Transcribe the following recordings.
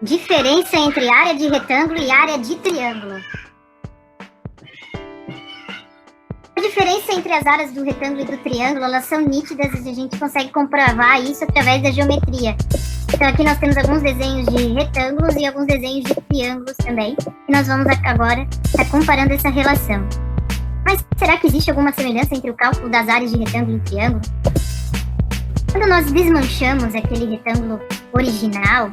Diferença entre área de retângulo e área de triângulo. A diferença entre as áreas do retângulo e do triângulo, elas são nítidas e a gente consegue comprovar isso através da geometria. Então aqui nós temos alguns desenhos de retângulos e alguns desenhos de triângulos também. E nós vamos agora estar comparando essa relação. Mas será que existe alguma semelhança entre o cálculo das áreas de retângulo e triângulo? Quando nós desmanchamos aquele retângulo original,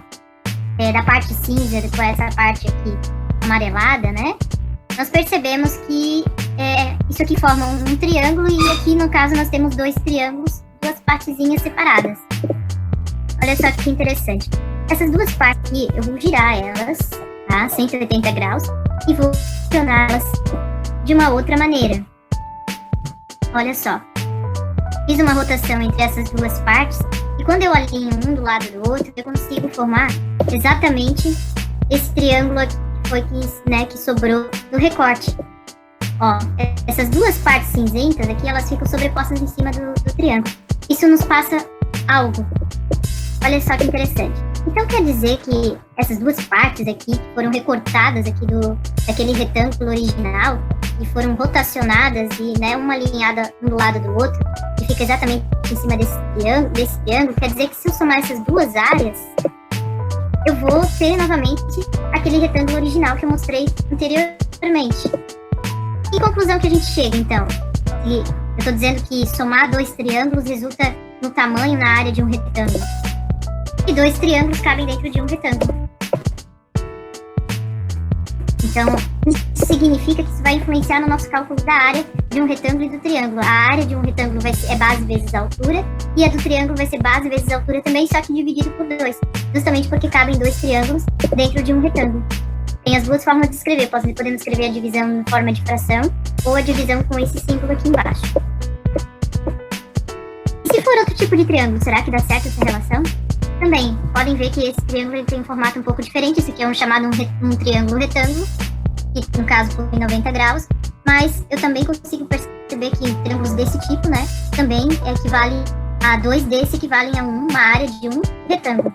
da parte cinza com essa parte aqui amarelada, né? Nós percebemos que isso aqui forma um triângulo e aqui no caso nós temos dois triângulos, duas partezinhas separadas. Olha só que interessante. Essas duas partes aqui, eu vou girar elas, tá? 180 graus e vou posicioná-las de uma outra maneira. Olha só. Fiz uma rotação entre essas duas partes e quando eu alinho um do lado do outro, eu consigo formar exatamente esse triângulo aqui que foi que sobrou no recorte. Ó, essas duas partes cinzentas aqui, elas ficam sobrepostas em cima do triângulo. Isso nos passa algo. Olha só que interessante. Então quer dizer que essas duas partes aqui, que foram recortadas aqui daquele retângulo original, e foram rotacionadas e uma alinhada um do lado do outro, e fica exatamente em cima desse triângulo, quer dizer que se eu somar essas duas áreas, eu vou ter novamente aquele retângulo original que eu mostrei anteriormente. Que conclusão que a gente chega, então? E eu estou dizendo que somar dois triângulos resulta no tamanho na área de um retângulo. E dois triângulos cabem dentro de um retângulo. Então, isso significa que isso vai influenciar no nosso cálculo da área de um retângulo e do triângulo. A área de um retângulo é base vezes a altura, e a do triângulo vai ser base vezes a altura também, só que dividido por 2. Justamente porque cabem dois triângulos dentro de um retângulo. Tem as duas formas de escrever. Podemos escrever a divisão em forma de fração, ou a divisão com esse símbolo aqui embaixo. E se for outro tipo de triângulo, será que dá certo essa relação? Também, podem ver que esse triângulo tem um formato um pouco diferente. Esse aqui é um chamado um triângulo retângulo, que no caso foi 90 graus, mas eu também consigo perceber que triângulos desse tipo, também equivale a dois desse equivalem a uma área de um retângulo.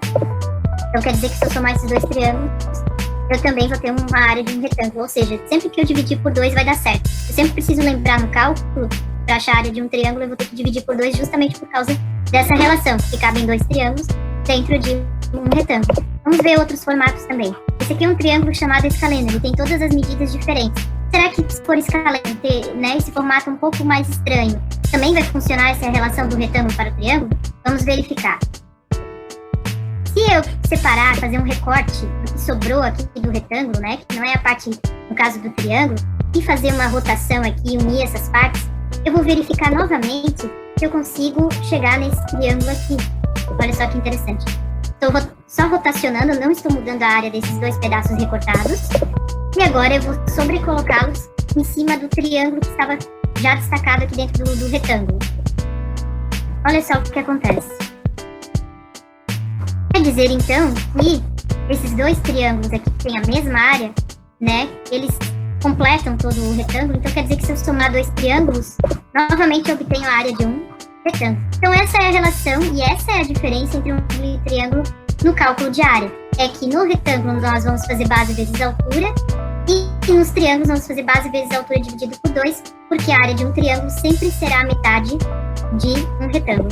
Então quer dizer que se eu somar esses dois triângulos, eu também vou ter uma área de um retângulo, ou seja, sempre que eu dividir por 2 vai dar certo. Eu sempre preciso lembrar no cálculo, para achar a área de um triângulo, eu vou ter que dividir por 2 justamente por causa dessa relação, que cabem dois triângulos dentro de um retângulo. Vamos ver outros formatos também. Esse aqui é um triângulo chamado escaleno, ele tem todas as medidas diferentes. Será que se for escaleno, ter esse formato um pouco mais estranho, também vai funcionar essa relação do retângulo para o triângulo? Vamos verificar. Se eu separar, fazer um recorte do que sobrou aqui do retângulo, que não é a parte, no caso do triângulo, e fazer uma rotação aqui, unir essas partes, eu vou verificar novamente se eu consigo chegar nesse triângulo aqui. Olha só que interessante. Estou só rotacionando, não estou mudando a área desses dois pedaços recortados. E agora eu vou sobrecolocá-los em cima do triângulo que estava já destacado aqui dentro do retângulo. Olha só o que acontece. Quer dizer, então, que esses dois triângulos aqui que têm a mesma área, eles completam todo o retângulo. Então quer dizer que se eu somar dois triângulos, novamente eu obtenho a área de um retângulo. Então essa é a relação e essa é a diferença entre um triângulo e triângulo no cálculo de área. É que no retângulo nós vamos fazer base vezes altura e nos triângulos vamos fazer base vezes altura dividido por 2, porque a área de um triângulo sempre será a metade de um retângulo.